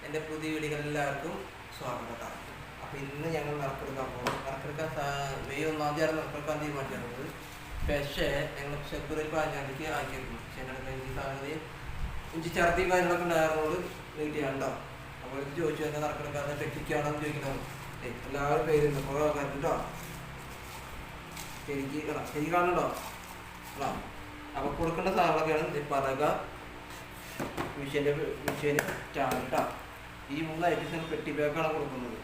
എൻ്റെ പുതിയ വീഡിയോകൾ എല്ലാവർക്കും സ്വാഗതം. അപ്പോൾ ഇന്ന് ഞങ്ങൾ നറുക്കെടുക്കാൻ പോകും. മെയ് 1-ാം തീയതി നറുക്കെടുക്കാൻ തീരുമാനിച്ചിരുന്നത്. പക്ഷേ ഞങ്ങൾ ഫെബ്രുവരി 15-ാം തീയതിക്ക് ആക്കിയിരുന്നു. പക്ഷേ എനിക്ക് സാധനത്തിൽ ഇഞ്ചി ഛർദി കാര്യങ്ങളൊക്കെ ഉണ്ടായിരുന്നോട് വെയിറ്റ് ചെയ്യാണ്ടോ. അപ്പോൾ ഇത് ചോദിച്ചു തന്നെ നറുക്കെടുക്കാതെ ടെക്നിക്കാണോ എന്ന് ചോദിക്കണം. എല്ലാവരും പേരുണ്ട് കുറേ കേട്ടോ. ശരി കാണുന്നുണ്ടോ? അപ്പോൾ കൊടുക്കേണ്ട സാധനങ്ങളൊക്കെയാണ് പലക, മിഷ്യൻ്റെ സ്റ്റാൻഡ് കേട്ടോ. ഈ 3 ഐറ്റംസ് പെട്ടി ബാഗാണ് കൊടുക്കുന്നത്.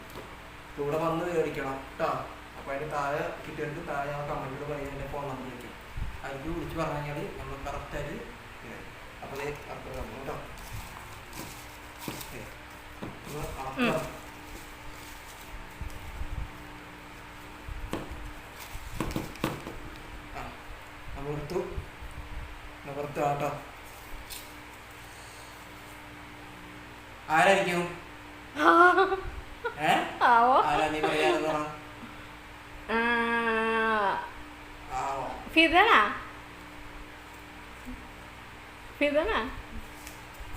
ഇവിടെ വന്ന് മേടിക്കണം കേട്ടോ. അപ്പോൾ അതിൻ്റെ താഴെ കിട്ടിയവർക്ക് താഴെ ആ കമൻറ്റിൽ പറയുക എൻ്റെ ഫോൺ നമ്പർ വയ്ക്കും. അതിലേക്ക് വിളിച്ച് പറഞ്ഞു കഴിഞ്ഞാൽ നമ്മൾ കറക്റ്റായിട്ട് അപ്പോൾ കേട്ടോ. നമ്മളെടുത്തു പുറത്ത് കേട്ടോ. ആരായിരിക്കും?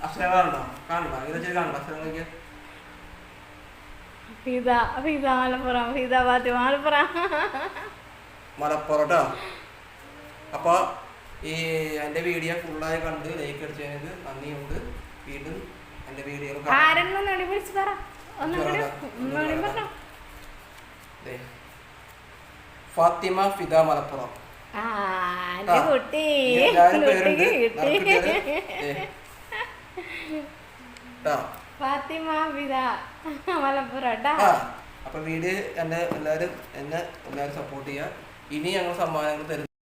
അക്ഷരങ്ങളുണ്ടോ? കാണുണ്ടോ? ഇതൊക്കെ കാണുണ്ടോ അക്ഷരങ്ങളൊക്കെ? മലപ്പുറം. അപ്പോൾ ഈ എൻ്റെ വീഡിയോ ഫുള്ളായി കണ്ട് ലൈക്ക് അടിച്ചതിന് നന്ദിയുണ്ട്. വീണ്ടും എൻ്റെ വീഡിയോ ഫാത്തിമ ഫിദ മലപ്പുറം. അപ്പൊ വീഡിയോ എന്നെ എല്ലാവരും സപ്പോർട്ട് ചെയ്യുക. ഇനി ഞങ്ങൾ സമ്മാനങ്ങൾ തരും.